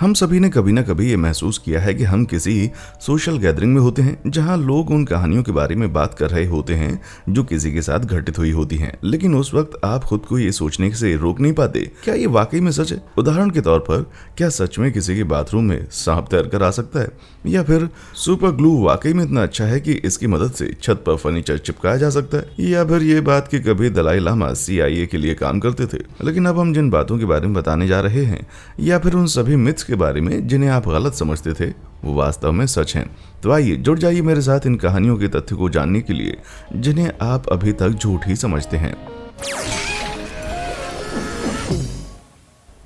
हम सभी ने कभी ना कभी ये महसूस किया है कि हम किसी सोशल गैदरिंग में होते हैं जहां लोग उन कहानियों के बारे में बात कर रहे होते हैं जो किसी के साथ घटित हुई होती हैं, लेकिन उस वक्त आप खुद को ये सोचने से रोक नहीं पाते, क्या ये वाकई में सच है? उदाहरण के तौर पर, क्या सच में किसी के बाथरूम में सांप तैर कर आ सकता है? या फिर सुपर ग्लू वाकई में इतना अच्छा है कि इसकी मदद से छत पर फर्नीचर चिपकाया जा सकता है? या फिर ये बात कि कभी दलाई लामा CIA के लिए काम करते थे? लेकिन अब हम जिन बातों के बारे में बताने जा रहे हैं, या फिर उन सभी मिथ्स के बारे में जिन्हें आप गलत समझते थे, वो वास्तव में सच हैं। तो आइए जुड़ जाइए मेरे साथ इन कहानियों के तथ्य को जानने के लिए जिन्हें आप अभी तक झूठ ही समझते हैं।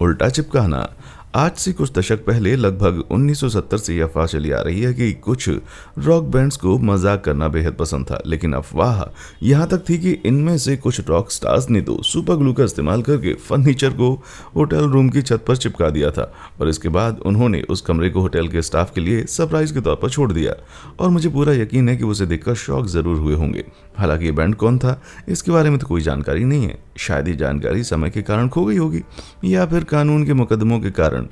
उल्टा चिपकाना। आज से कुछ दशक पहले लगभग 1970 से यह अफवाह चली आ रही है कि कुछ रॉक बैंड्स को मजाक करना बेहद पसंद था, लेकिन अफवाह यहाँ तक थी कि इनमें से कुछ रॉक स्टार्स ने तो सुपर ग्लू का इस्तेमाल करके फर्नीचर को होटल रूम की छत पर चिपका दिया था और इसके बाद उन्होंने उस कमरे को होटल के स्टाफ के लिए सरप्राइज के तौर पर छोड़ दिया। और मुझे पूरा यकीन है कि उसे देखकर शॉक जरूर हुए होंगे। हालांकि ये बैंड कौन था, इसके बारे में तो कोई जानकारी नहीं है। शायद ये जानकारी समय के कारण खो गई होगी, या फिर कानून के मुकदमों के कारण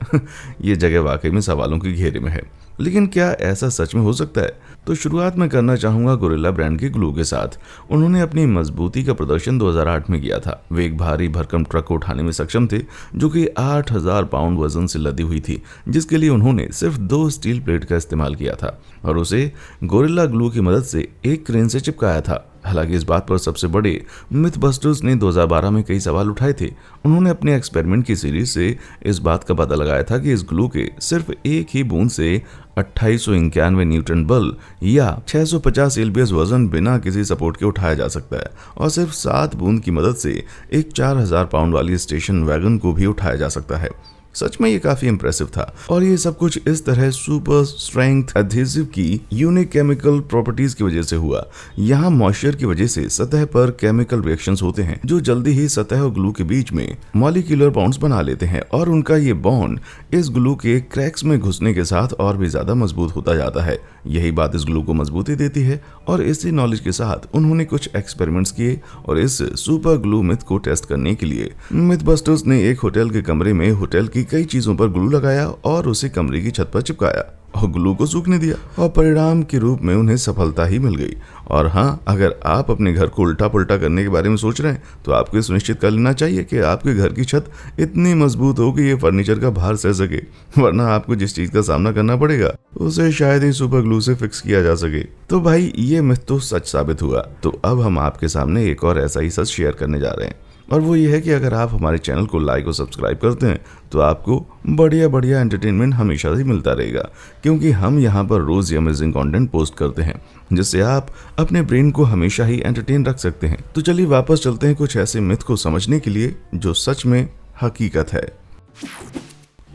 ये जगह वाकई में सवालों के घेरे में है। लेकिन क्या ऐसा सच में हो सकता है? तो शुरुआत में करना चाहूंगा गोरिल्ला ब्रांड के ग्लू के साथ। उन्होंने अपनी मजबूती का प्रदर्शन 2008 में किया था। वे एक भारी भरकम ट्रक को उठाने में सक्षम थे जो कि 8000 पाउंड वजन से लदी हुई थी, जिसके लिए उन्होंने सिर्फ 2 स्टील प्लेट का इस्तेमाल किया था और उसे गोरिल्ला ग्लू की मदद से एक क्रेन से चिपकाया था। हालांकि इस बात पर सबसे बड़े मिथबस्टर्स ने 2012 में कई सवाल उठाए थे। उन्होंने अपने एक्सपेरिमेंट की सीरीज से इस बात का पता लगाया था कि इस ग्लू के सिर्फ एक ही बूंद से 2891 न्यूटन बल या 650 LBS वजन बिना किसी सपोर्ट के उठाया जा सकता है और सिर्फ 7 बूंद की मदद से एक 4000 पाउंड वाली स्टेशन वैगन को भी उठाया जा सकता है। सच में ये काफी इंप्रेसिव था और ये सब कुछ इस तरह सुपर स्ट्रेंथ एडहेसिव की यूनिक केमिकल प्रॉपर्टीज की वजह से हुआ। यहाँ मॉइस्चर की वजह से सतह पर केमिकल रिएक्शंस होते हैं जो जल्दी ही सतह और ग्लू के बीच में मॉलिक्यूलर बॉन्ड्स बना लेते हैं और उनका ये बॉन्ड इस ग्लू के क्रैक्स में घुसने के साथ और भी ज्यादा मजबूत होता जाता है। यही बात इस ग्लू को मजबूती देती है और इसी नॉलेज के साथ उन्होंने कुछ एक्सपेरिमेंट्स किए और इस सुपर ग्लू मिथ को टेस्ट करने के लिए मिथबस्टर्स ने एक होटल के कमरे में होटल की कई चीजों पर ग्लू लगाया और उसे कमरे की छत पर चिपकाया और ग्लू को सूखने दिया और परिणाम के रूप में उन्हें सफलता ही मिल गई। और हाँ, अगर आप अपने घर को उल्टा पुल्टा करने के बारे में सोच रहे हैं तो आपको सुनिश्चित कर लेना चाहिए कि आपके घर की छत इतनी मजबूत हो कि ये फर्नीचर का भार सह सके, वरना आपको जिस चीज का सामना करना पड़ेगा उसे शायद ही सुपर ग्लू से फिक्स किया जा सके। तो भाई ये मिथ तो सच साबित हुआ। तो अब हम आपके सामने एक और ऐसा ही सच शेयर करने जा रहे हैं और वो ये है कि अगर आप हमारे चैनल को लाइक और सब्सक्राइब करते हैं तो आपको बढ़िया एंटरटेनमेंट हमेशा ही मिलता रहेगा, क्योंकि हम यहाँ पर रोज ही अमेजिंग कंटेंट पोस्ट करते हैं जिससे आप अपने ब्रेन को हमेशा ही एंटरटेन रख सकते हैं। तो चलिए वापस चलते हैं कुछ ऐसे मिथ को समझने के लिए जो सच में हकीकत है।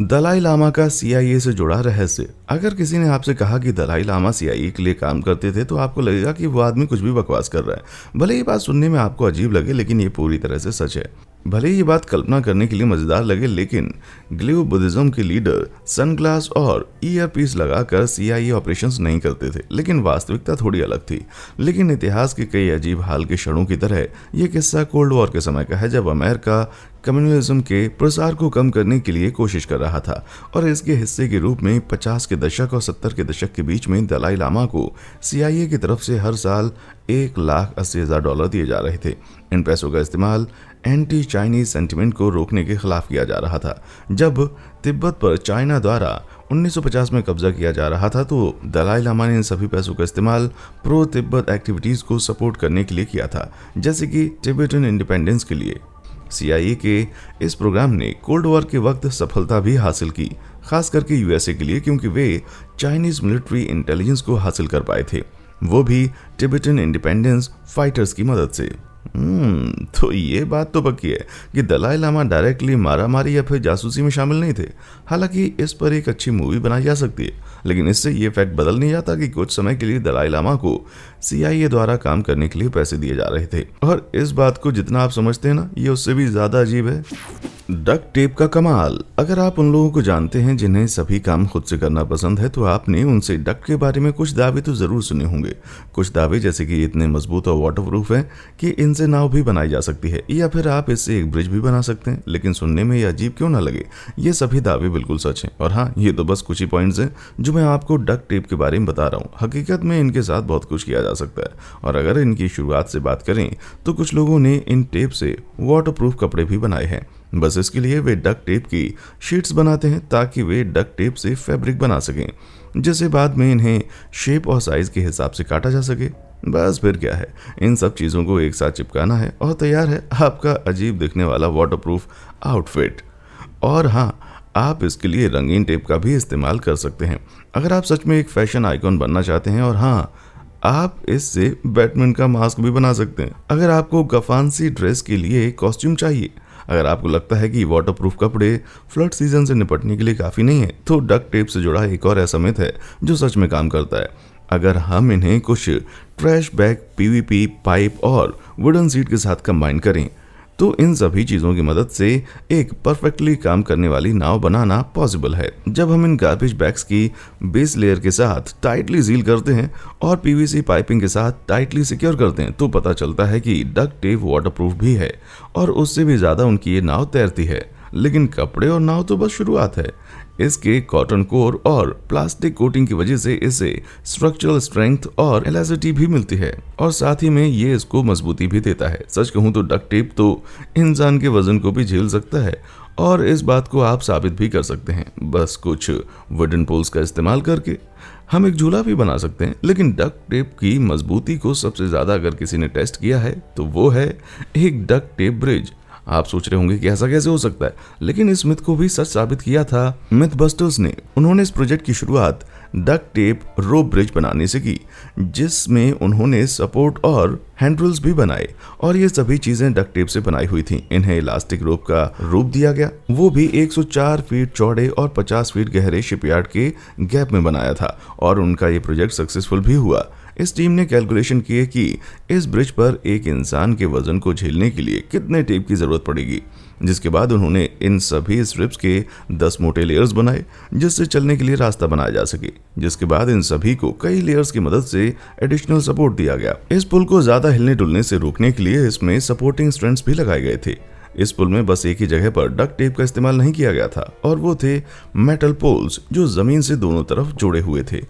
दलाई लामा का CIA से जुड़ा रहस्य। अगर किसी ने आपसे कहा कि दलाई लामा CIA के लिए काम करते थे तो आपको लगेगा कि वो आदमी कुछ भी बकवास कर रहा है। भले ये बात सुनने में आपको अजीब लगे, लेकिन ये पूरी तरह से सच है। भले ये बात कल्पना करने के लिए मजेदार लगे, लेकिन ग्लियो बुद्धिज्म के लीडर सनग्लास और ईयरपीस लगाकर CIA ऑपरेशंस नहीं करते थे, लेकिन वास्तविकता थोड़ी अलग थी। लेकिन इतिहास के कई अजीब हाल के क्षणों की तरह यह किस्सा कोल्ड वॉर के समय का है, जब अमेरिका कम्युनिज्म के प्रसार को कम करने के लिए कोशिश कर रहा था और इसके हिस्से के रूप में 50 के दशक और 70 के दशक के बीच में दलाई लामा को CIA की तरफ से हर साल $1,80,000 दिए जा रहे थे। इन पैसों का इस्तेमाल एंटी चाइनीज सेंटिमेंट को रोकने के खिलाफ किया जा रहा था। जब तिब्बत पर चाइना द्वारा 1950 में कब्जा किया जा रहा था तो दलाई लामा ने इन सभी पैसों का इस्तेमाल प्रो तिब्बत एक्टिविटीज को सपोर्ट करने के लिए किया था, जैसे कि टिबेटन इंडिपेंडेंस के लिए। CIA के इस प्रोग्राम ने कोल्ड वॉर के वक्त सफलता भी हासिल की, खास करके USA के लिए, क्योंकि वे चाइनीज मिलिट्री इंटेलिजेंस को हासिल कर पाए थे, वो भी टिबेटन इंडिपेंडेंस फाइटर्स की मदद से। तो ये बात तो पक्की है कि दलाई लामा डायरेक्टली मारामारी या फिर जासूसी में शामिल नहीं थे। हालांकि इस पर एक अच्छी मूवी बनाई जा सकती है, लेकिन इससे ये फैक्ट बदल नहीं जाता कि कुछ समय के लिए दलाई लामा को CIA द्वारा काम करने के लिए पैसे दिए जा रहे थे। और इस बात को जितना आप समझते हैं ना, ये उससे भी ज्यादा अजीब है। डक्ट टेप का कमाल। अगर आप उन लोगों को जानते हैं जिन्हें सभी काम खुद से करना पसंद है तो आपने उनसे डक्ट के बारे में कुछ दावे तो जरूर सुने होंगे। कुछ दावे जैसे कि इतने मजबूत और वाटरप्रूफ हैं कि इनसे नाव भी बनाई जा सकती है या फिर आप इससे एक ब्रिज भी बना सकते हैं। लेकिन सुनने में ये अजीब क्यों ना लगे, ये सभी दावे बिल्कुल सच हैं। और हाँ, ये तो बस कुछ ही पॉइंट्स हैं जो मैं आपको डक्ट टेप के बारे में बता रहा हूँ। हकीकत में इनके साथ बहुत कुछ किया जा सकता है। और अगर इनकी शुरुआत से बात करें तो कुछ लोगों ने इन टेप से वाटरप्रूफ कपड़े भी बनाए हैं। बस इसके लिए वे डक्ट टेप की शीट्स बनाते हैं ताकि वे डक्ट टेप से फैब्रिक बना सकें, जिसे बाद में इन्हें शेप और साइज के हिसाब से काटा जा सके। बस फिर क्या है, इन सब चीज़ों को एक साथ चिपकाना है और तैयार है आपका अजीब दिखने वाला वाटरप्रूफ आउटफिट। और हाँ, आप इसके लिए रंगीन टेप का भी इस्तेमाल कर सकते हैं अगर आप सच में एक फैशन आइकॉन बनना चाहते हैं। और हाँ, आप इससे बैटमैन का मास्क भी बना सकते हैं। अगर आपको गफांसी ड्रेस के लिए कॉस्ट्यूम चाहिए, अगर आपको लगता है कि वाटरप्रूफ कपड़े फ्लड सीजन से निपटने के लिए काफ़ी नहीं है, तो डक्ट टेप से जुड़ा एक और ऐसा मिथ है जो सच में काम करता है। अगर हम इन्हें कुछ ट्रैश बैग, पीवीपी पाइप और वुडन सीट के साथ कंबाइन करें तो इन सभी चीज़ों की मदद से एक परफेक्टली काम करने वाली नाव बनाना पॉसिबल है। जब हम इन गार्बेज बैग्स की बेस लेयर के साथ टाइटली सील करते हैं और पीवीसी पाइपिंग के साथ टाइटली सिक्योर करते हैं तो पता चलता है कि डक्ट टेप वाटरप्रूफ भी है और उससे भी ज़्यादा उनकी ये नाव तैरती है। लेकिन कपड़े और नाव तो बस शुरुआत है। इसके कॉटन कोर और प्लास्टिक कोटिंग की वजह से इसे स्ट्रक्चरल स्ट्रेंथ और इलास्टिसिटी भी मिलती है और साथ ही में ये इसको मजबूती भी देता है। सच कहूँ तो डक्ट टेप तो इंसान के वजन को भी झेल सकता है और इस बात को आप साबित भी कर सकते हैं। बस कुछ वुडन पोल्स का इस्तेमाल करके हम एक झूला भी बना सकते हैं। लेकिन डक्ट टेप की मजबूती को सबसे ज़्यादा अगर किसी ने टेस्ट किया है तो वो है एक डक्ट टेप ब्रिज। आप सोच रहे होंगे कि ऐसा कैसे हो सकता है, लेकिन इस मिथ को भी सच साबित किया था मिथबस्टर्स ने। उन्होंने इस प्रोजेक्ट की शुरुआत डक्ट टेप रोप ब्रिज बनाने से की, जिसमें उन्होंने सपोर्ट और हैंडल्स भी बनाए और ये सभी चीजें डक्ट टेप से बनाई हुई थी। इन्हें इलास्टिक रोप का रूप दिया गया, वो भी 104 फीट चौड़े और 50 फीट गहरे शिपयार्ड के गैप में बनाया था और उनका ये प्रोजेक्ट सक्सेसफुल भी हुआ। इस टीम ने कैलकुलेशन किए कि इस ब्रिज पर एक इंसान के वजन को झेलने के लिए कितने टेप की जरूरत पड़ेगी, जिसके बाद उन्होंने इन सभी स्ट्रिप्स के 10 मोटे लेयर्स बनाए जिससे चलने के लिए रास्ता बनाया जा सके। जिसके बाद इन सभी को कई लेयर्स की मदद से एडिशनल सपोर्ट दिया गया। इस पुल को ज्यादा हिलने डुलने से रोकने के लिए इसमें सपोर्टिंग स्ट्रैंड्स भी लगाए गए थे। इस पुल में बस एक ही जगह पर डक्ट टेप का इस्तेमाल नहीं किया गया था और वो थे मेटल पोल्स जो जमीन से दोनों तरफ जुड़े हुए थे।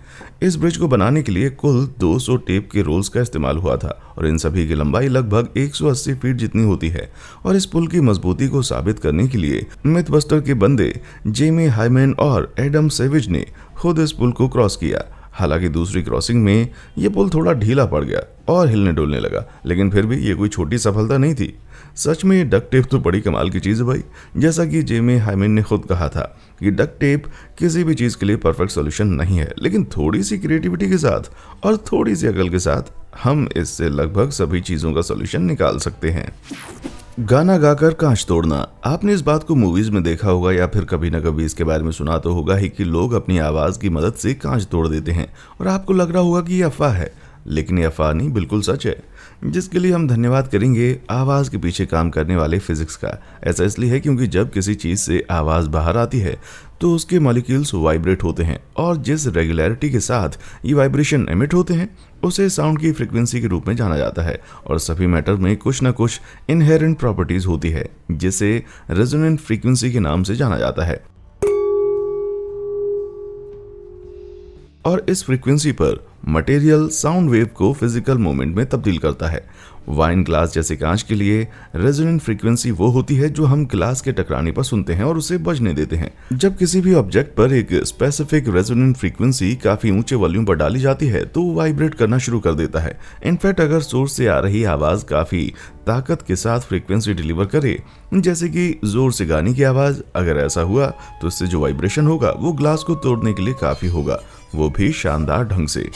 इस ब्रिज को बनाने के लिए कुल 200 टेप के रोल्स का इस्तेमाल हुआ था और इन सभी की लंबाई लगभग 180 फीट जितनी होती है। और इस पुल की मजबूती को साबित करने के लिए मिथबस्टर के बंदे जेमी हाइमैन और एडम सेविज ने खुद इस पुल को क्रॉस किया। हालांकि दूसरी क्रॉसिंग में ये पुल थोड़ा ढीला पड़ गया और हिलने डुलने लगा, लेकिन फिर भी ये कोई छोटी सफलता नहीं थी। सच में ये डक्ट टेप तो बड़ी कमाल की चीज़ है भाई। जैसा कि जेमी हाइमैन ने खुद कहा था कि डक्ट टेप किसी भी चीज़ के लिए परफेक्ट सॉल्यूशन नहीं है, लेकिन थोड़ी सी क्रिएटिविटी के साथ और थोड़ी सी अकल के साथ हम इससे लगभग सभी चीज़ों का सॉल्यूशन निकाल सकते हैं। गाना गाकर कांच तोड़ना। आपने इस बात को मूवीज में देखा होगा या फिर कभी ना कभी इसके बारे में सुना तो होगा ही कि लोग अपनी आवाज की मदद से कांच तोड़ देते हैं और आपको लग रहा होगा कि ये अफवाह है, लेकिन ये अफवाह नहीं, बिल्कुल सच है। जिसके लिए हम धन्यवाद करेंगे आवाज के पीछे काम करने वाले फिजिक्स का। ऐसा इसलिए है क्योंकि जब किसी चीज से आवाज बाहर आती है तो उसके मॉलिक्यूल्स वाइब्रेट होते हैं और जिस रेगुलरिटी के साथ ये वाइब्रेशन एमिट होते हैं उसे साउंड की फ्रीक्वेंसी के रूप में जाना जाता है। और सभी मैटर में कुछ ना कुछ इनहेरेंट प्रॉपर्टीज होती है जिसे रेजोनेंट फ्रीक्वेंसी के नाम से जाना जाता है। और इस फ्रीक्वेंसी पर मटेरियल साउंड वेव को फिजिकल मूवमेंट में तब्दील करता है। वाइन ग्लास जैसे कांच के लिए रेजोनेंट फ्रीक्वेंसी वो होती है जो हम ग्लास के टकराने पर सुनते हैं और उसे बजने देते हैं। जब किसी भी ऑब्जेक्ट पर एक स्पेसिफिक रेजोनेंट फ्रीक्वेंसी काफी ऊंचे वॉल्यूम पर डाली जाती है तो वो वाइब्रेट करना शुरू कर देता है। इनफैक्ट अगर सोर्स से आ रही आवाज काफी ताकत के साथ फ्रीक्वेंसी डिलीवर करे, जैसे कि जोर से गाने की आवाज, अगर ऐसा हुआ तो इससे जो वाइब्रेशन होगा वो ग्लास को तोड़ने के लिए काफी होगा, वो भी शानदार ढंग से।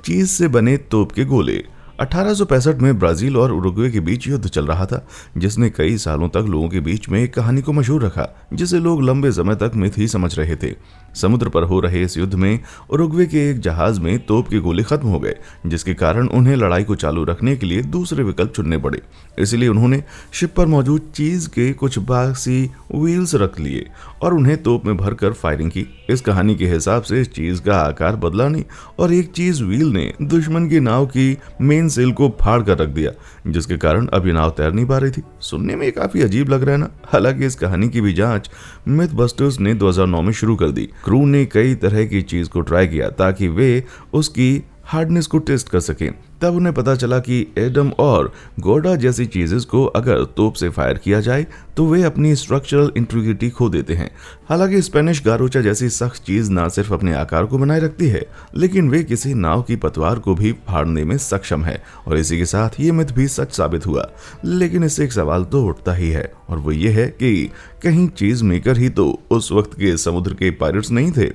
चीज से बने तोप के गोले। 1865 में ब्राजील और उरुग्वे के बीच युद्ध चल रहा था जिसने कई सालों तक लोगों के बीच में एक कहानी को मशहूर रखा जिसे लोग लंबे समय तक मिथ ही समझ रहे थे। समुद्र पर हो रहे इस युद्ध में उरुग्वे के एक जहाज में तोप के गोले खत्म हो गए, जिसके कारण उन्हें लड़ाई को चालू रखने के लिए दूसरे विकल्प चुनने पड़े। इसलिए उन्होंने शिप पर मौजूद चीज के कुछ बासी व्हील्स रख लिए और उन्हें तोप में भरकर फायरिंग की। इस कहानी के हिसाब से इस चीज का आकार बदला नहीं और एक चीज व्हील ने दुश्मन की नाव की मेन मेन सेल को फाड़ कर रख दिया, जिसके कारण अब ये नाव तैर नहीं पा रही थी। सुनने में ये काफी अजीब लग रहा है ना। हालांकि इस कहानी की भी जांच मिथबस्टर्स ने 2009 में शुरू कर दी। क्रू ने कई तरह की चीज को ट्राई किया ताकि वे उसकी हार्डनेस को टेस्ट कर सकें। तब उन्हें पता चला कि एडम और गोडा जैसी चीजेस को अगर तोप से फायर किया जाए तो वे अपनी स्ट्रक्चरल इंटीग्रिटी खो देते हैं। हालांकि स्पेनिश गारोचा जैसी सख्त चीज न सिर्फ अपने आकार को बनाए रखती है, लेकिन वे किसी नाव की पतवार को भी फाड़ने में सक्षम है। और इसी के साथ ये मिथ भी सच साबित हुआ। लेकिन इससे एक सवाल तो उठता ही है, और वो ये है कि कहीं चीज मेकर ही तो उस वक्त के समुद्र के पायरेट्स नहीं थे।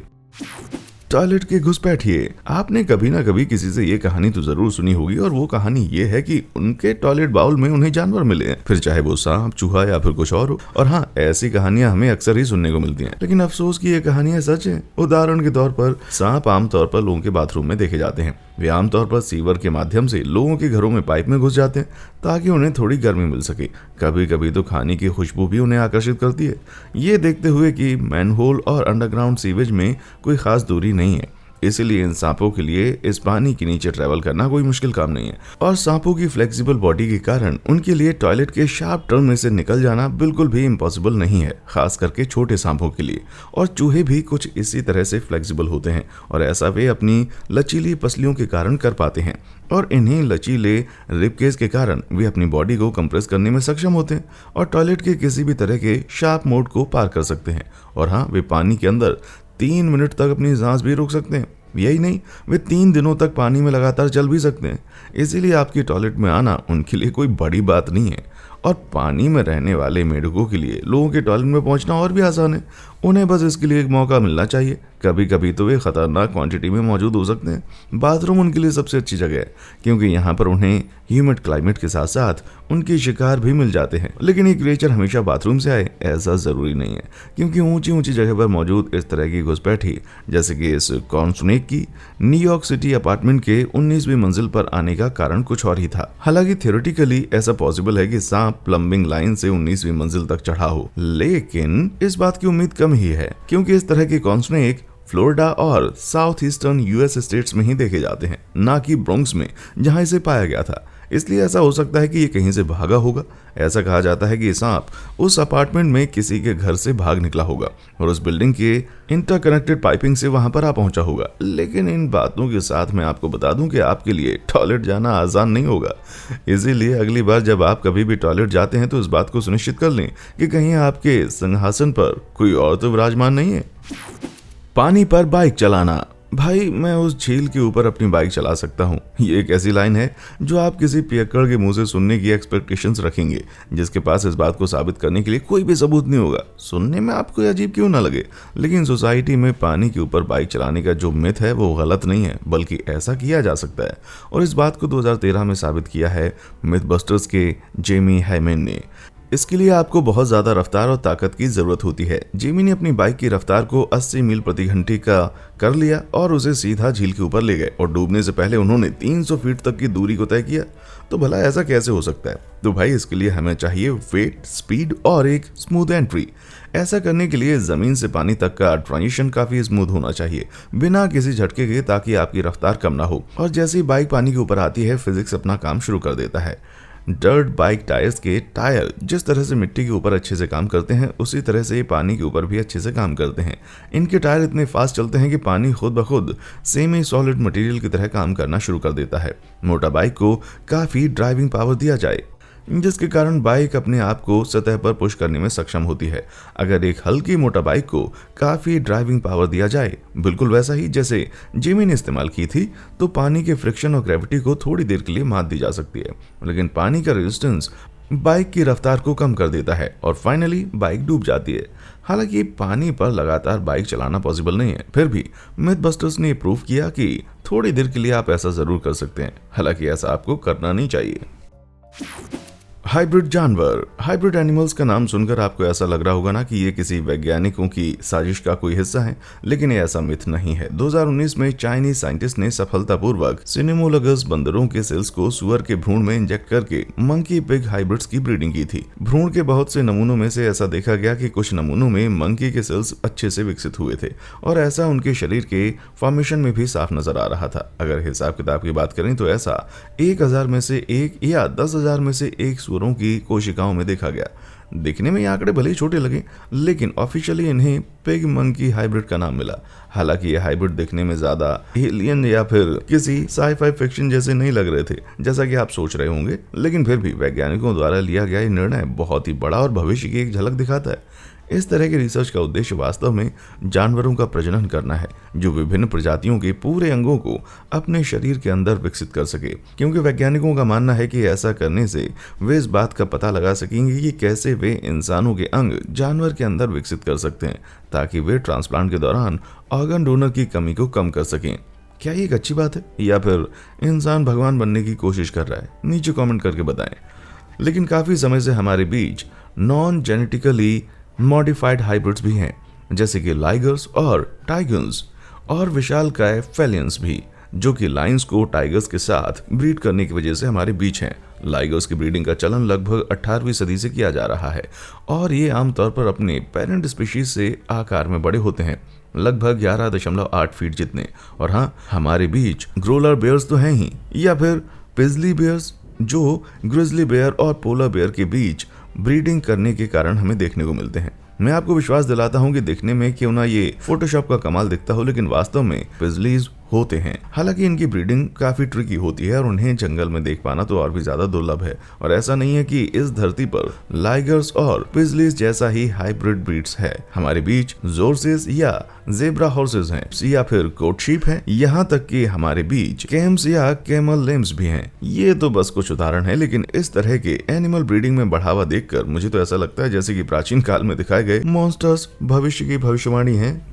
टॉयलेट के घुसपैठिए। आपने कभी ना कभी किसी से ये कहानी तो जरूर सुनी होगी, और वो कहानी ये है कि उनके टॉयलेट बाउल में उन्हें जानवर मिले हैं, फिर चाहे वो सांप, चूहा या फिर कुछ और हो। और हाँ, ऐसी कहानियां हमें अक्सर ही सुनने को मिलती हैं, लेकिन अफसोस की ये कहानियां सच हैं। उदाहरण के तौर पर सांप आमतौर पर लोगों के बाथरूम में देखे जाते हैं। वे आमतौर पर सीवर के माध्यम से लोगों के घरों में पाइप में घुस जाते हैं ताकि उन्हें थोड़ी गर्मी मिल सके। कभी कभी तो खाने की खुशबू भी उन्हें आकर्षित करती है। ये देखते हुए कि मैनहोल और अंडरग्राउंड सीवेज में कोई खास दूरी नहीं है, इसलिए इन सांपों के लिए इस पानी के नीचे ट्रैवल करना कोई मुश्किल काम नहीं है। और सांपों की फ्लेक्सिबल बॉडी के कारण उनके लिए टॉयलेट के शार्प टर्न में से निकल जाना बिल्कुल भी इम्पॉसिबल नहीं है, खास करके छोटे सांपों के लिए। और चूहे भी कुछ इसी तरह से फ्लेक्सिबल होते हैं, और ऐसा वे अपनी लचीली पसलियों के कारण कर पाते हैं। और इन्हीं लचीले रिबकेज के कारण वे अपनी बॉडी को कंप्रेस करने में सक्षम होते हैं और टॉयलेट के किसी भी तरह के शार्प मोड को पार कर सकते हैं। और हाँ, वे पानी के अंदर 3 मिनट तक अपनी सांस भी रोक सकते हैं। यही नहीं, वे 3 दिनों तक पानी में लगातार चल भी सकते हैं। इसीलिए आपकी टॉयलेट में आना उनके लिए कोई बड़ी बात नहीं है। और पानी में रहने वाले मेढकों के लिए लोगों के टॉयलेट में पहुंचना और भी आसान है। उन्हें बस इसके लिए एक मौका मिलना चाहिए। कभी कभी तो वे खतरनाक क्वांटिटी में मौजूद हो सकते हैं। बाथरूम उनके लिए सबसे अच्छी जगह है, क्योंकि यहाँ पर उन्हें ह्यूमिड क्लाइमेट के साथ साथ उनके शिकार भी मिल जाते हैं। लेकिन एक क्रिएचर हमेशा बाथरूम से आए ऐसा जरूरी नहीं है, क्योंकि ऊंची ऊंची जगह पर मौजूद इस तरह की घुसपैठी, जैसे कि इस कॉर्नस्नेक की, न्यूयॉर्क सिटी अपार्टमेंट के 19वीं मंजिल पर आने का कारण कुछ और ही था। हालांकि थियोरेटिकली ऐसा पॉसिबल है कि सांप प्लम्बिंग लाइन से 19वीं मंजिल तक चढ़ा हो, लेकिन इस बात की उम्मीद कम ही है, क्योंकि इस तरह के कॉर्नस्नेक फ्लोरिडा और साउथ ईस्टर्न यूएस स्टेट्स में ही देखे जाते हैं, ना कि ब्रोंक्स में जहां इसे पाया गया था। इसलिए ऐसा हो सकता है कि ये कहीं से भागा होगा। ऐसा कहा जाता है कि सांप उस अपार्टमेंट में किसी के घर से भाग निकला होगा और उस बिल्डिंग के इंटरकनेक्टेड पाइपिंग से वहां पर आ पहुंचा होगा। लेकिन इन बातों के साथ मैं आपको बता दूं कि आपके लिए टॉयलेट जाना आसान नहीं होगा। इसीलिए अगली बार जब आप कभी भी टॉयलेट जाते हैं तो इस बात को सुनिश्चित कर लें कि कहीं आपके सिंहासन पर कोई और तो विराजमान नहीं है। पानी पर बाइक चलाना। भाई, मैं उस झील के ऊपर अपनी बाइक चला सकता हूँ। ये एक ऐसी लाइन है जो आप किसी पियक्कड़ के मुंह से सुनने की एक्सपेक्टेशंस रखेंगे, जिसके पास इस बात को साबित करने के लिए कोई भी सबूत नहीं होगा। सुनने में आपको अजीब क्यों ना लगे, लेकिन सोसाइटी में पानी के ऊपर बाइक चलाने का जो मिथ है वो गलत नहीं है, बल्कि ऐसा किया जा सकता है। और इस बात को 2013 में साबित किया है मिथबस्टर्स के जेमी हाइमेन ने। इसके लिए आपको बहुत ज्यादा रफ्तार और ताकत की जरूरत होती है। जेमी ने अपनी बाइक की रफ्तार को 80 मील प्रति घंटे का कर लिया और उसे सीधा झील के ऊपर ले गए, और डूबने से पहले उन्होंने 300 फीट तक की दूरी को तय किया। तो भला ऐसा कैसे हो सकता है? तो भाई, इसके लिए हमें चाहिए वेट, स्पीड और एक स्मूथ एंट्री। ऐसा करने के लिए जमीन से पानी तक का ट्रांजिशन काफी स्मूथ होना चाहिए, बिना किसी झटके के, ताकि आपकी रफ्तार कम ना हो। और जैसे ही बाइक पानी के ऊपर आती है, फिजिक्स अपना काम शुरू कर देता है। डर्ट बाइक टायर्स के टायर जिस तरह से मिट्टी के ऊपर अच्छे से काम करते हैं, उसी तरह से ये पानी के ऊपर भी अच्छे से काम करते हैं। इनके टायर इतने फास्ट चलते हैं कि पानी खुद ब खुद सेमी सॉलिड मटेरियल की तरह काम करना शुरू कर देता है। मोटर बाइक को काफी ड्राइविंग पावर दिया जाए, जिसके कारण बाइक अपने आप को सतह पर पुश करने में सक्षम होती है। अगर एक हल्की मोटर बाइक को काफी ड्राइविंग पावर दिया जाए, बिल्कुल वैसा ही जैसे जिमी ने इस्तेमाल की थी, तो पानी के फ्रिक्शन और ग्रेविटी को थोड़ी देर के लिए मात दी जा सकती है। लेकिन पानी का रेजिस्टेंस बाइक की रफ्तार को कम कर देता है और फाइनली बाइक डूब जाती है। हालांकि पानी पर लगातार बाइक चलाना पॉसिबल नहीं है, फिर भी मिथबस्टर्स ने प्रूव किया कि थोड़ी देर के लिए आप ऐसा जरूर कर सकते हैं। हालांकि ऐसा आपको करना नहीं चाहिए। हाइब्रिड जानवर। हाइब्रिड एनिमल्स का नाम सुनकर आपको ऐसा लग रहा होगा ना कि ये किसी वैज्ञानिकों की साजिश का कोई हिस्सा है, लेकिन ये ऐसा मिथ नहीं है। 2019 में चाइनीज साइंटिस्ट ने सफलतापूर्वक सिनेमोलगस बंदरों के सेल्स को सुअर के भ्रूण में इंजेक्ट करके मंकी पिग हाइब्रिड्स की ब्रीडिंग की थी। भ्रूण के बहुत से नमूनों में से ऐसा देखा गया कि कुछ नमूनों में मंकी के सेल्स अच्छे से विकसित हुए थे और ऐसा उनके शरीर के फॉर्मेशन में भी साफ नजर आ रहा था। अगर हिसाब किताब की बात करें तो ऐसा 1000 में से एक या 10,000 में से एक सुअरों की कोशिकाओं में देखा गया। दिखने में ये आंकड़े भले ही छोटे लगे, लेकिन ऑफिशियली इन्हें पिग मंकी हाइब्रिड का नाम मिला। हालांकि ये हाइब्रिड दिखने में ज्यादा एलियन या फिर किसी साई-फाई फिक्शन जैसे नहीं लग रहे थे, जैसा कि आप सोच रहे होंगे, लेकिन फिर भी वैज्ञानिकों द्वारा लिया गया ये निर्णय बहुत ही बड़ा और भविष्य की एक झलक दिखाता है। इस तरह के रिसर्च का उद्देश्य वास्तव में जानवरों का प्रजनन करना है, जो विभिन्न प्रजातियों के पूरे अंगों को अपने शरीर के अंदर विकसित कर सके, क्योंकि वैज्ञानिकों का मानना है कि ऐसा करने से वे इस बात का पता लगा सकेंगे कि कैसे वे इंसानों के अंग जानवर के अंदर विकसित कर सकते हैं, ताकि वे ट्रांसप्लांट के दौरान ऑर्गन डोनर की कमी को कम कर सकें। क्या ये एक अच्छी बात है, या फिर इंसान भगवान बनने की कोशिश कर रहा है? नीचे कमेंट करके बताएं। लेकिन काफी समय से हमारे बीच नॉन जेनेटिकली मॉडिफाइड हाइब्रिड्स भी हैं, जैसे कि लाइगर्स और टाइगर्स और विशालकाय फेलियंस भी, जो कि लायंस को टाइगर्स के साथ ब्रीड करने की वजह से हमारे बीच हैं। लाइगर्स की ब्रीडिंग का चलन लगभग 18वीं सदी से किया जा रहा है और ये आमतौर पर अपने पेरेंट स्पीशीज से आकार में बड़े होते हैं, लगभग 11.8 फीट जितने। और हाँ, हमारे बीच ग्रोलर बेयर्स तो हैं ही, या फिर पिजली बेयर्स, जो ग्रिजली बेयर और पोलर बेयर के बीच ब्रीडिंग करने के कारण हमें देखने को मिलते हैं। मैं आपको विश्वास दिलाता हूं कि दिखने में क्यों ना ये फोटोशॉप का कमाल दिखता हो, लेकिन वास्तव में पिजलीज होते हैं। हालांकि इनकी ब्रीडिंग काफी ट्रिकी होती है और उन्हें जंगल में देख पाना तो और भी ज्यादा दुर्लभ है। और ऐसा नहीं है कि इस धरती पर लाइगर्स और पिजलीज जैसा ही हाइब्रिड ब्रीड्स है। हमारे बीच जोर्सेस या जेब्रा हॉर्सेस हैं, या फिर कोट शीप हैं, यहाँ तक कि हमारे बीच कैम्स या कैमल लेम्स भी हैं। ये तो बस कुछ उदाहरण है, लेकिन इस तरह के एनिमल ब्रीडिंग में बढ़ावा देखकर मुझे तो ऐसा लगता है जैसे कि प्राचीन काल में दिखाए गए मॉन्स्टर्स भविष्य की भविष्यवाणी है।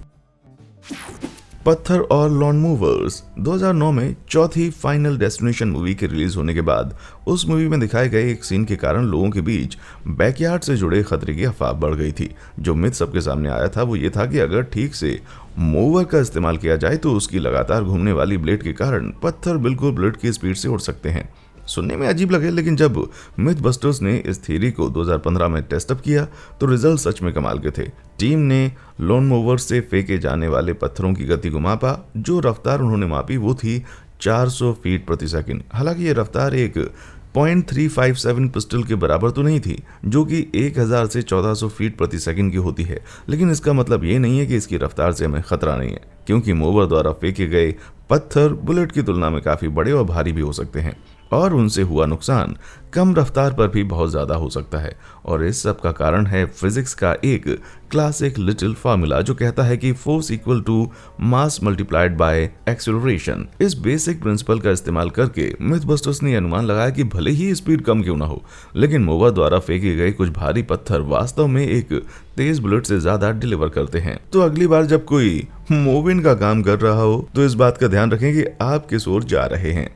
पत्थर और लॉन मूवर्स। 2009 में चौथी फाइनल डेस्टिनेशन मूवी के रिलीज होने के बाद उस मूवी में दिखाए गए एक सीन के कारण लोगों के बीच बैकयार्ड से जुड़े खतरे की अफवाह बढ़ गई थी। जो मिथ सबके सामने आया था वो ये था कि अगर ठीक से मूवर का इस्तेमाल किया जाए तो उसकी लगातार घूमने वाली ब्लेड के कारण पत्थर बिल्कुल ब्लेड की स्पीड से उड़ सकते हैं। सुनने में अजीब लगे, लेकिन जब मिथबस्टर्स ने इस थ्योरी को 2015 में टेस्ट अप किया तो रिजल्ट सच में कमाल के थे। टीम ने लॉन मूवर से फेंके जाने वाले पत्थरों की गति को मापा। जो रफ्तार उन्होंने मापी वो थी 400 फीट प्रति सेकंड। हालांकि ये रफ्तार एक 0.357 पिस्टल के बराबर तो नहीं थी, जो कि 1000 से 1400 फीट प्रति सेकंड की होती है, लेकिन इसका मतलब ये नहीं है कि इसकी रफ्तार से हमें खतरा नहीं है, क्योंकि मूवर द्वारा फेंके गए पत्थर बुलेट की तुलना में काफी बड़े और भारी भी हो सकते हैं और उनसे हुआ नुकसान कम रफ्तार पर भी बहुत ज्यादा हो सकता है। और इस सब का कारण है फिजिक्स का एक क्लासिक लिटिल फार्मूला, जो कहता है कि force equal to mass multiplied by acceleration. इस बेसिक प्रिंसिपल का इस्तेमाल करके मिथबस्टर्स ने अनुमान लगाया कि भले ही स्पीड कम क्यों ना हो, लेकिन मूवर द्वारा फेंके गए कुछ भारी पत्थर वास्तव में एक तेज बुलेट से ज्यादा डिलीवर करते हैं। तो अगली बार जब कोई मूविंग का काम कर रहा हो तो इस बात का ध्यान रखें कि आप किस ओर जा रहे हैं।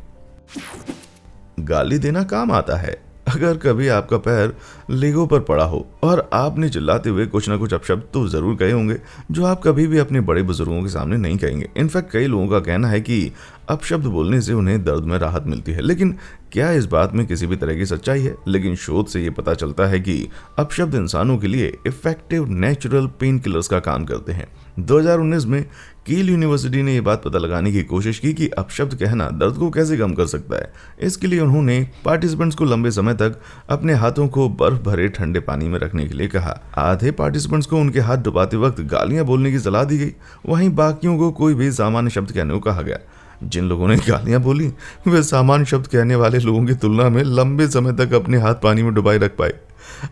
गाली देना काम आता है। अगर कभी आपका पैर लेगो पर पड़ा हो और आपने चिल्लाते हुए कुछ ना कुछ अपशब्द तो जरूर कहे होंगे, जो आप कभी भी अपने बड़े बुजुर्गों के सामने नहीं कहेंगे। इनफैक्ट कई लोगों का कहना है कि अपशब्द बोलने से उन्हें दर्द में राहत मिलती है, लेकिन क्या इस बात में किसी भी तरह की सच्चाई है? लेकिन शोध से ये पता चलता है कि अपशब्द इंसानों के लिए इफेक्टिव नेचुरल पेन किलर्स का काम करते हैं। 2019 में कील यूनिवर्सिटी ने यह बात पता लगाने की कोशिश की कि अपशब्द कहना दर्द को कैसे कम कर सकता है। इसके लिए उन्होंने पार्टिसिपेंट्स को लंबे समय तक अपने हाथों को बर्फ भरे ठंडे पानी में रखने के लिए कहा। आधे पार्टिसिपेंट्स को उनके हाथ डुबाते वक्त गालियां बोलने की सलाह दी गई, वहीं बाकियों को कोई भी सामान्य शब्द कहने को कहा गया। जिन लोगों ने गालियां बोली वे सामान्य शब्द कहने वाले लोगों की तुलना में लंबे समय तक अपने हाथ पानी में डुबाए रख पाए।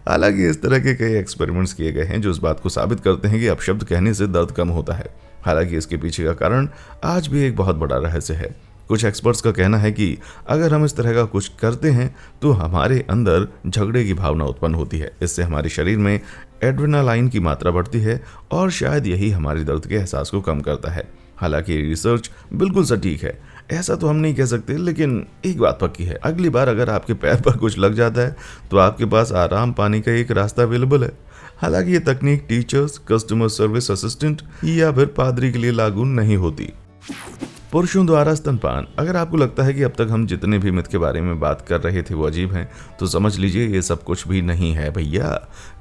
हालांकि इस तरह के कई एक्सपेरिमेंट्स किए गए हैं जो इस बात को साबित करते हैं कि अपशब्द कहने से दर्द कम होता है। हालांकि इसके पीछे का कारण आज भी एक बहुत बड़ा रहस्य है। कुछ एक्सपर्ट्स का कहना है कि अगर हम इस तरह का कुछ करते हैं तो हमारे अंदर झगड़े की भावना उत्पन्न होती है। इससे हमारे शरीर में एड्रेनालाइन की मात्रा बढ़ती है और शायद यही हमारे दर्द के एहसास को कम करता है। हालांकि ये रिसर्च बिल्कुल सटीक है ऐसा तो हम नहीं कह सकते, लेकिन एक बात पक्की है, अगली बार अगर आपके पैर पर कुछ लग जाता है तो आपके पास आराम पाने का एक रास्ता अवेलेबल है। हालांकि ये तकनीक टीचर्स, कस्टमर सर्विस असिस्टेंट या फिर पादरी के लिए लागू नहीं होती। पुरुषों द्वारा स्तनपान। अगर आपको लगता है कि अब तक हम जितने भी मिथ के बारे में बात कर रहे थे वो अजीब हैं, तो समझ लीजिए ये सब कुछ भी नहीं है भैया।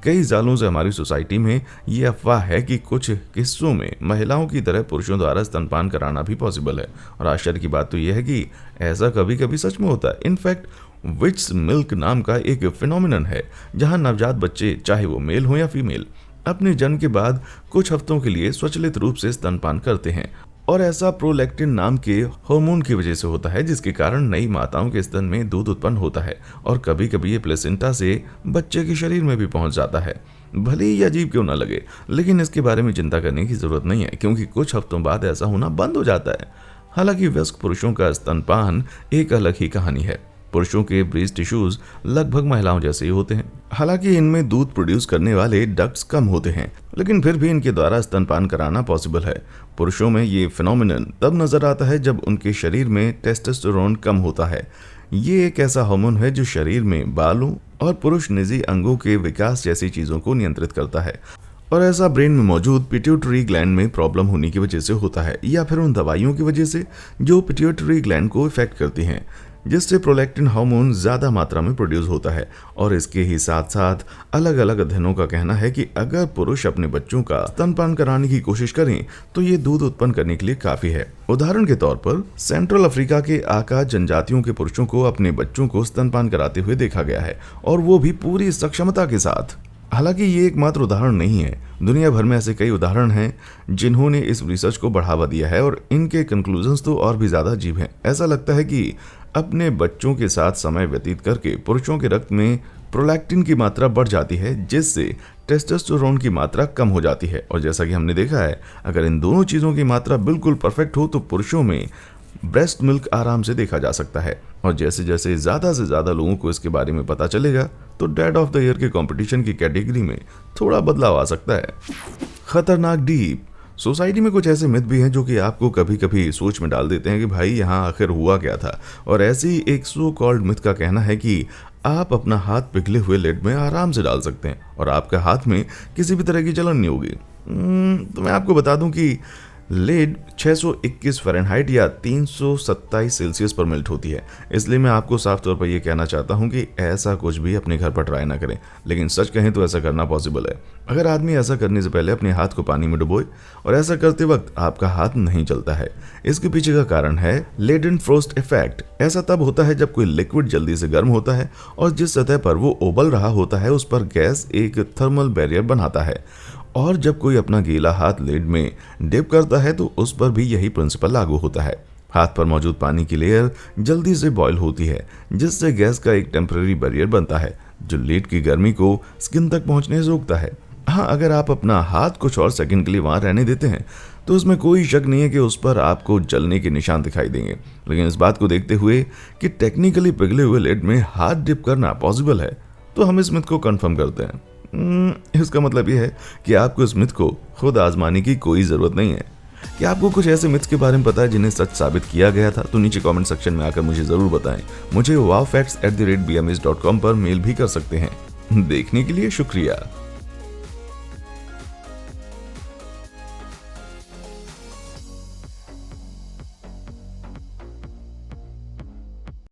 कई सालों से हमारी सोसाइटी में ये अफवाह है कि कुछ हिस्सों में महिलाओं की तरह पुरुषों द्वारा स्तनपान कराना भी पॉसिबल है, और आश्चर्य की बात तो यह है कि ऐसा कभी कभी सच में होता है। इनफैक्ट विट्स मिल्क नाम का एक फिनोमिनन है जहां नवजात बच्चे, चाहे वो मेल हो या फीमेल, अपने जन्म के बाद कुछ हफ्तों के लिए स्वचालित रूप से स्तनपान करते हैं, और ऐसा प्रोलैक्टिन नाम के हार्मोन की वजह से होता है, जिसके कारण नई माताओं के स्तन में दूध उत्पन्न होता है और कभी कभी ये प्लेसेंटा से बच्चे के शरीर में भी पहुंच जाता है। भले ही अजीब क्यों ना लगे, लेकिन इसके बारे में चिंता करने की जरूरत नहीं है, क्योंकि कुछ हफ्तों बाद ऐसा होना बंद हो जाता है। हालांकि वयस्क पुरुषों का स्तनपान एक अलग ही कहानी है। पुरुषों के ब्रीस्ट टिश्यूज लगभग महिलाओं जैसे ही होते हैं। हालांकि इनमें दूध प्रोड्यूस करने वाले डक्ट्स कम होते हैं, लेकिन फिर भी इनके द्वारा स्तनपान कराना पॉसिबल है। पुरुषों में ये फिनोमिनन तब नजर आता है जब उनके शरीर में टेस्टोस्टेरोन कम होता है। ये एक ऐसा हार्मोन है जो शरीर में बालों और पुरुष निजी अंगों के विकास जैसी चीजों को नियंत्रित करता है, और ऐसा ब्रेन में मौजूद पिट्यूटरी ग्लैंड में प्रॉब्लम होने की वजह से होता है, या फिर उन दवाइयों की वजह से जो पिट्यूटरी ग्लैंड को इफेक्ट करती हैं, जिससे प्रोलैक्टिन हार्मोन ज्यादा मात्रा में प्रोड्यूस होता है। और इसके ही साथ साथ अलग अलग अध्ययनों का कहना है कि अगर पुरुष अपने बच्चों का स्तनपान कराने की कोशिश करें तो ये दूध उत्पन्न करने के लिए काफी है। उदाहरण के तौर पर सेंट्रल अफ्रीका के आका जनजातियों के पुरुषों को अपने बच्चों को स्तनपान कराते हुए देखा गया है, और वो भी पूरी सक्षमता के साथ। हालांकि ये एकमात्र उदाहरण नहीं है, दुनिया भर में ऐसे कई उदाहरण हैं जिन्होंने इस रिसर्च को बढ़ावा दिया है, और इनके कंक्लूजन्स तो और भी ज्यादा अजीब हैं। ऐसा लगता है कि अपने बच्चों के साथ समय व्यतीत करके पुरुषों के रक्त में प्रोलैक्टिन की मात्रा बढ़ जाती है, जिससे टेस्टोस्टेरोन की मात्रा कम हो जाती है। और जैसा कि हमने देखा है, अगर इन दोनों चीजों की मात्रा बिल्कुल परफेक्ट हो तो पुरुषों में ब्रेस्ट मिल्क आराम से देखा जा सकता है। और जैसे जैसे ज्यादा से ज्यादा लोगों को इसके बारे में पता चलेगा तो डैड ऑफ द ईयर के कंपटीशन की कैटेगरी में थोड़ा बदलाव आ सकता है। खतरनाक डीप। सोसाइटी में कुछ ऐसे मिथ भी हैं जो कि आपको कभी कभी सोच में डाल देते हैं कि भाई यहाँ आखिर हुआ क्या था। और ऐसी एक सो कॉल्ड मिथ का कहना है कि आप अपना हाथ पिघले हुए लेड में आराम से डाल सकते हैं और आपके हाथ में किसी भी तरह की जलन नहीं होगी। तो मैं आपको बता दूं कि लेड 621 फ़ारेनहाइट या 327 सेल्सियस पर मेल्ट होती है, इसलिए मैं आपको साफ तौर पर यह कहना चाहता हूं कि ऐसा कुछ भी अपने घर पर ट्राई ना करें। लेकिन सच कहें तो ऐसा करना पॉसिबल है अगर आदमी ऐसा करने से पहले अपने हाथ को पानी में डुबोए, और ऐसा करते वक्त आपका हाथ नहीं चलता है। इसके पीछे का कारण है लेडन फ्रोस्ट इफेक्ट। ऐसा तब होता है जब कोई लिक्विड जल्दी से गर्म होता है और जिस सतह पर वो उबल रहा होता है उस पर गैस एक थर्मल बैरियर बनाता है, और जब कोई अपना गीला हाथ लेड में डिप करता है तो उस पर भी यही प्रिंसिपल लागू होता है। हाथ पर मौजूद पानी की लेयर जल्दी से बॉयल होती है, जिससे गैस का एक टेम्पररी बैरियर बनता है जो लेड की गर्मी को स्किन तक पहुंचने से रोकता है। हाँ, अगर आप अपना हाथ कुछ और सेकंड के लिए वहां रहने देते हैं तो उसमें कोई शक नहीं है कि उस पर आपको जलने के निशान दिखाई देंगे। लेकिन इस बात को देखते हुए कि टेक्निकली पिघले हुए लेड में हाथ डिप करना पॉसिबल है, तो हम इस मिथ को कंफर्म करते हैं। इसका मतलब यह है कि आपको इस मिथ को खुद आजमाने की कोई जरूरत नहीं है। कि आपको कुछ ऐसे मिथ्स के बारे में पता है जिन्हें सच साबित किया गया था, तो नीचे कमेंट सेक्शन में आकर मुझे जरूर बताएं। मुझे wowfacts@bms.com पर मेल भी कर सकते हैं। देखने के लिए शुक्रिया।